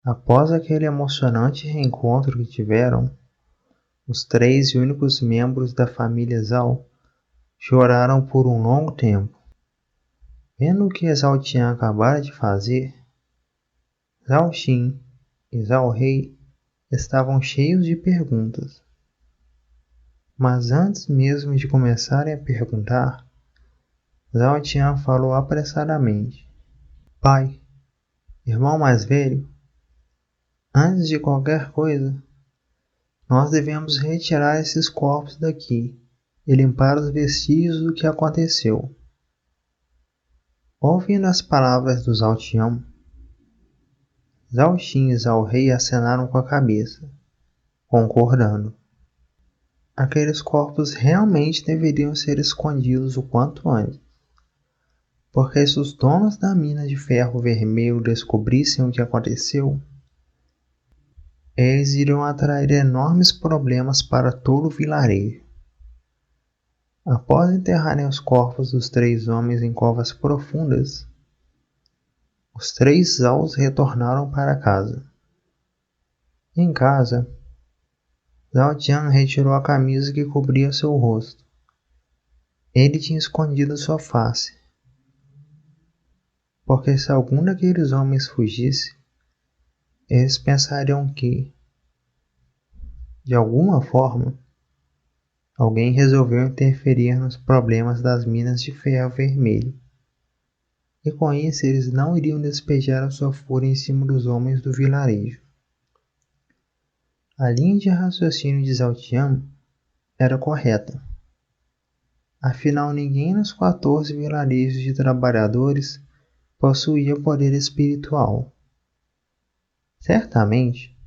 Após aquele emocionante reencontro que tiveram, os 3 únicos membros da família Zhao choraram por um longo tempo. Vendo o que Zhao Tian acabara de fazer, Zhao Xin e Zhao Rei estavam cheios de perguntas. Mas antes mesmo de começarem a perguntar, Zhao Tian falou apressadamente: Pai, irmão mais velho, antes de qualquer coisa, nós devemos retirar esses corpos daqui e limpar os vestígios do que aconteceu. Ouvindo as palavras do Zhao Tian, Zhao Xin e Zhao Rei acenaram com a cabeça, concordando. Aqueles corpos realmente deveriam ser escondidos o quanto antes, porque se os donos da mina de ferro vermelho descobrissem o que aconteceu, eles iriam atrair enormes problemas para todo o vilarejo. Após enterrarem os corpos dos 3 homens em covas profundas, os 3 Zaos retornaram para casa. Em casa, Zhao Tian retirou a camisa que cobria seu rosto. Ele tinha escondido sua face, porque se algum daqueles homens fugisse, eles pensariam que, de alguma forma, alguém resolveu interferir nos problemas das minas de ferro vermelho, e com isso eles não iriam despejar a sua fúria em cima dos homens do vilarejo. A linha de raciocínio de Zhao Tian era correta. Afinal, ninguém nos 14 vilarejos de trabalhadores possuía poder espiritual. Certamente,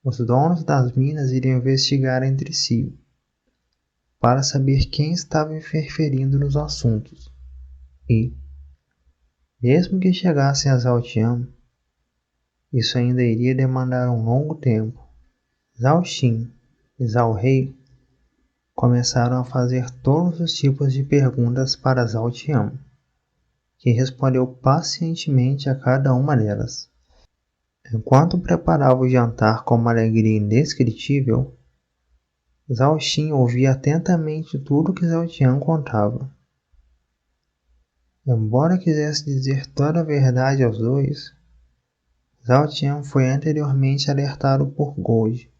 os donos das minas iriam investigar entre si, para saber quem estava interferindo nos assuntos. E, mesmo que chegassem a Zhao Tian, isso ainda iria demandar um longo tempo. Zhao Xin e Zhao Rei começaram a fazer todos os tipos de perguntas para Zhao Tian, que respondeu pacientemente a cada uma delas. Enquanto preparava o jantar com uma alegria indescritível, Zhao Xin ouvia atentamente tudo que Zhao Tian contava. Embora quisesse dizer toda a verdade aos dois, Zhao Tian foi anteriormente alertado por Gold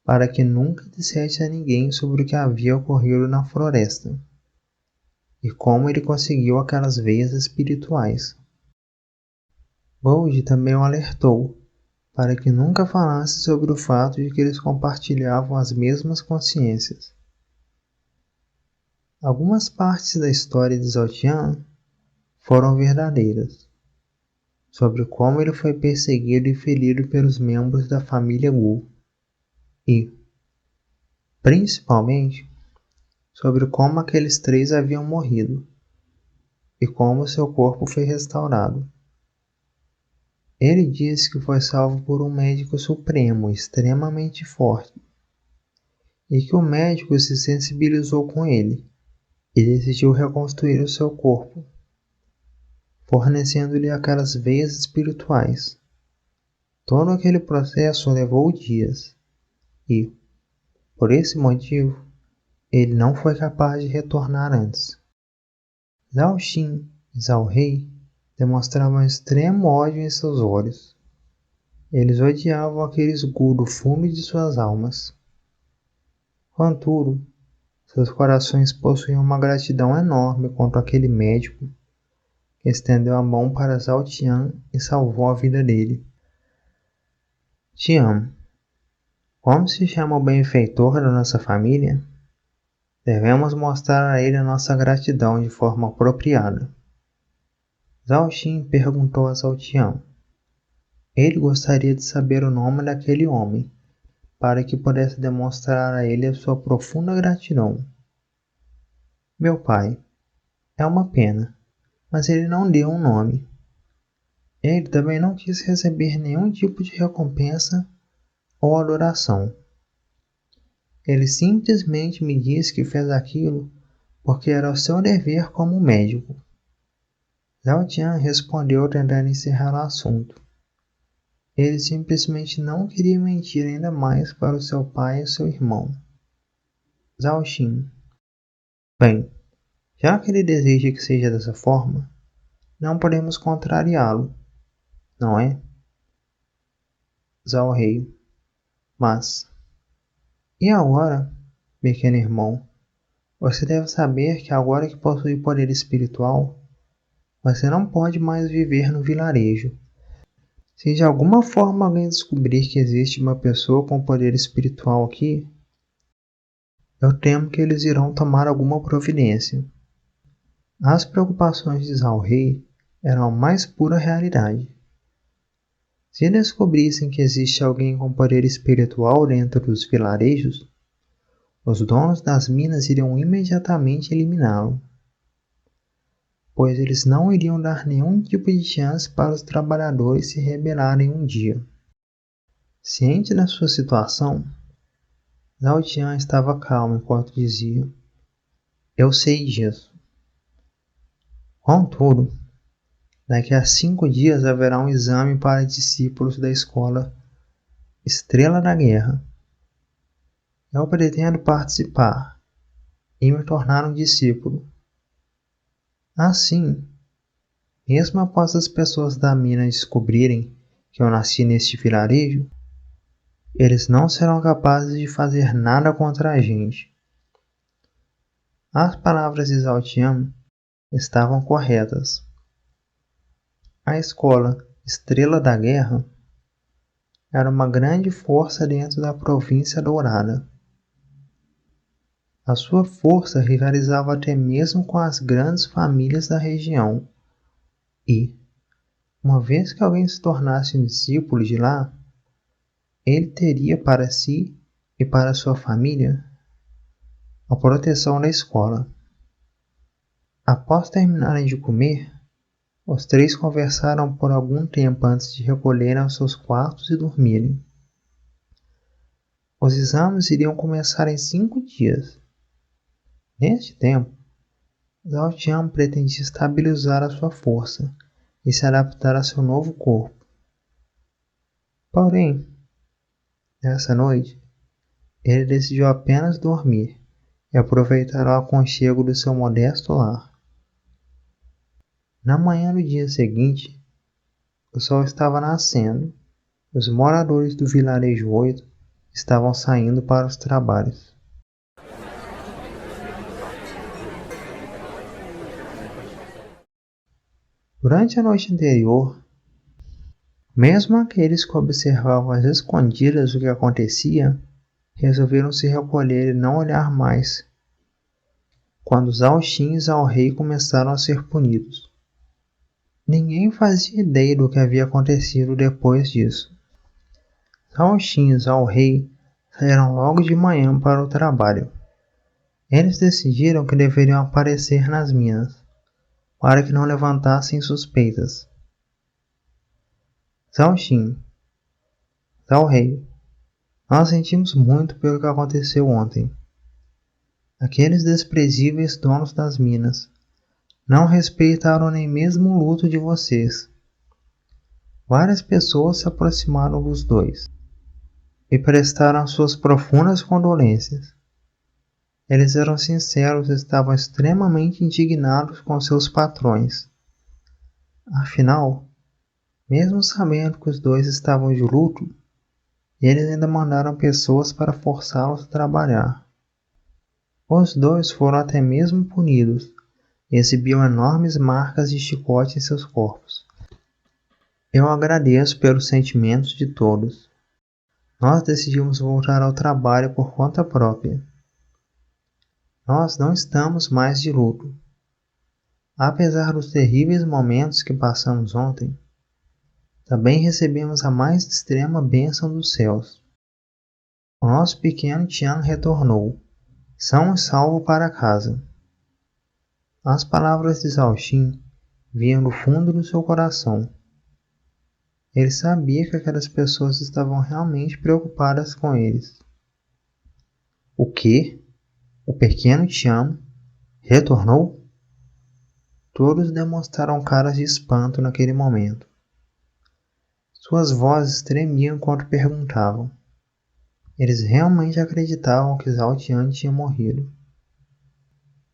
para que nunca dissesse a ninguém sobre o que havia ocorrido na floresta e como ele conseguiu aquelas veias espirituais. Gold também o alertou para que nunca falasse sobre o fato de que eles compartilhavam as mesmas consciências. Algumas partes da história de Zhao Tian foram verdadeiras, sobre como ele foi perseguido e ferido pelos membros da família Gu, e, principalmente, sobre como aqueles 3 haviam morrido, e como seu corpo foi restaurado. Ele disse que foi salvo por um médico supremo extremamente forte, e que o médico se sensibilizou com ele e decidiu reconstruir o seu corpo, fornecendo-lhe aquelas veias espirituais. Todo aquele processo levou dias, e, por esse motivo, ele não foi capaz de retornar antes. Zhao Xin e Zhao Rei demonstravam extremo ódio em seus olhos. Eles odiavam aqueles Gu do fundo de suas almas. Contudo, seus corações possuíam uma gratidão enorme contra aquele médico que estendeu a mão para Zhao Tian e salvou a vida dele. Tian, como se chama o benfeitor da nossa família? Devemos mostrar a ele a nossa gratidão de forma apropriada. Zhao Xin perguntou a Zhao Tian. Ele gostaria de saber o nome daquele homem, para que pudesse demonstrar a ele a sua profunda gratidão. Meu pai, é uma pena, mas ele não deu um nome. Ele também não quis receber nenhum tipo de recompensa ou adoração. Ele simplesmente me disse que fez aquilo porque era o seu dever como médico. Zhao Tian respondeu tentando encerrar o assunto. Ele simplesmente não queria mentir ainda mais para o seu pai e seu irmão. Zhao Xin. Bem, já que ele deseja que seja dessa forma, não podemos contrariá-lo, não é? Zhao Rei. Mas, e agora, pequeno irmão? Você deve saber que agora que possui poder espiritual, você não pode mais viver no vilarejo. Se de alguma forma alguém descobrir que existe uma pessoa com poder espiritual aqui, eu temo que eles irão tomar alguma providência. As preocupações de Zhao Rei eram a mais pura realidade. Se descobrissem que existe alguém com poder espiritual dentro dos vilarejos, os donos das minas iriam imediatamente eliminá-lo, pois eles não iriam dar nenhum tipo de chance para os trabalhadores se rebelarem um dia. Ciente da sua situação, Zhao Tian estava calmo enquanto dizia: "Eu sei disso. Contudo, daqui a 5 dias haverá um exame para discípulos da escola Estrela da Guerra. Eu pretendo participar e me tornar um discípulo. Assim, mesmo após as pessoas da mina descobrirem que eu nasci neste vilarejo, eles não serão capazes de fazer nada contra a gente." As palavras de Zhao Tian estavam corretas. A escola Estrela da Guerra era uma grande força dentro da província dourada. A sua força rivalizava até mesmo com as grandes famílias da região. E, uma vez que alguém se tornasse um discípulo de lá, ele teria para si e para sua família a proteção da escola. Após terminarem de comer, os três conversaram por algum tempo antes de recolherem aos seus quartos e dormirem. Os exames iriam começar em 5 dias. Neste tempo, Zhao Tian pretendia estabilizar a sua força e se adaptar a seu novo corpo. Porém, nessa noite, ele decidiu apenas dormir e aproveitar o aconchego do seu modesto lar. Na manhã do dia seguinte, o sol estava nascendo e os moradores do vilarejo 8 estavam saindo para os trabalhos. Durante a noite anterior, mesmo aqueles que observavam às escondidas o que acontecia, resolveram se recolher e não olhar mais, quando Zhao Xin e Zhao Rei começaram a ser punidos. Ninguém fazia ideia do que havia acontecido depois disso. Zhao Xin e Zhao Rei saíram logo de manhã para o trabalho. Eles decidiram que deveriam aparecer nas minas, para que não levantassem suspeitas. Zhao Xin, Zhao Rei, nós sentimos muito pelo que aconteceu ontem. Aqueles desprezíveis donos das minas não respeitaram nem mesmo o luto de vocês. Várias pessoas se aproximaram dos dois e prestaram suas profundas condolências. Eles eram sinceros e estavam extremamente indignados com seus patrões. Afinal, mesmo sabendo que os dois estavam de luto, eles ainda mandaram pessoas para forçá-los a trabalhar. Os dois foram até mesmo punidos e exibiam enormes marcas de chicote em seus corpos. Eu agradeço pelos sentimentos de todos. Nós decidimos voltar ao trabalho por conta própria. Nós não estamos mais de luto. Apesar dos terríveis momentos que passamos ontem, também recebemos a mais extrema bênção dos céus. O nosso pequeno Tian retornou, são e salvo para casa. As palavras de Zhao Xin vinham do fundo do seu coração. Ele sabia que aquelas pessoas estavam realmente preocupadas com eles. O quê? O pequeno Tian retornou? Todos demonstraram caras de espanto naquele momento. Suas vozes tremiam enquanto perguntavam. Eles realmente acreditavam que Zhao Tian tinha morrido.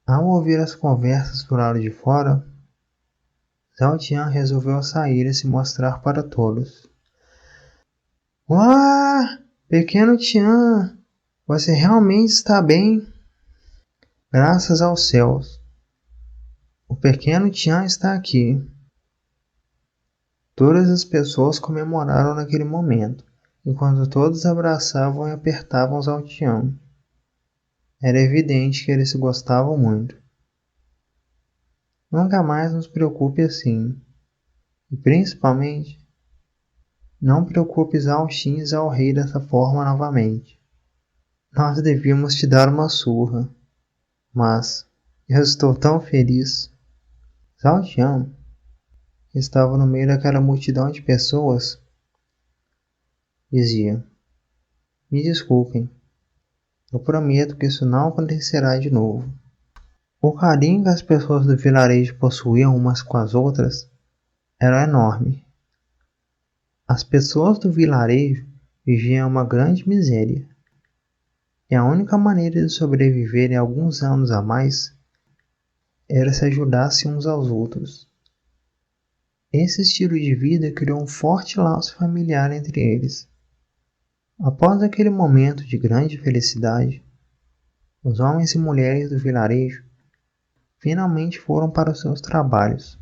Ao ouvir as conversas do lado de fora, Zhao Tian resolveu sair e se mostrar para todos. Uau! Pequeno Tian! Você realmente está bem? Graças aos céus! O pequeno Tian está aqui. Todas as pessoas comemoraram naquele momento, enquanto todos abraçavam e apertavam Zhao Tian. Era evidente que eles se gostavam muito. Nunca mais nos preocupe assim. E principalmente, não preocupe Zhao Xin e Zhao Rei dessa forma novamente. Nós devíamos te dar uma surra. Mas eu estou tão feliz. Zhao Tian estava no meio daquela multidão de pessoas. Dizia: Me desculpem. Eu prometo que isso não acontecerá de novo. O carinho que as pessoas do vilarejo possuíam umas com as outras era enorme. As pessoas do vilarejo viviam uma grande miséria, e a única maneira de sobreviverem alguns anos a mais era se ajudassem uns aos outros. Esse estilo de vida criou um forte laço familiar entre eles. Após aquele momento de grande felicidade, os homens e mulheres do vilarejo finalmente foram para os seus trabalhos.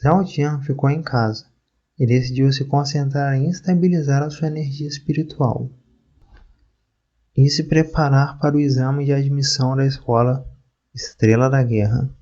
Zhao Tian ficou em casa e decidiu se concentrar em estabilizar a sua energia espiritual e se preparar para o exame de admissão da escola Estrela da Guerra.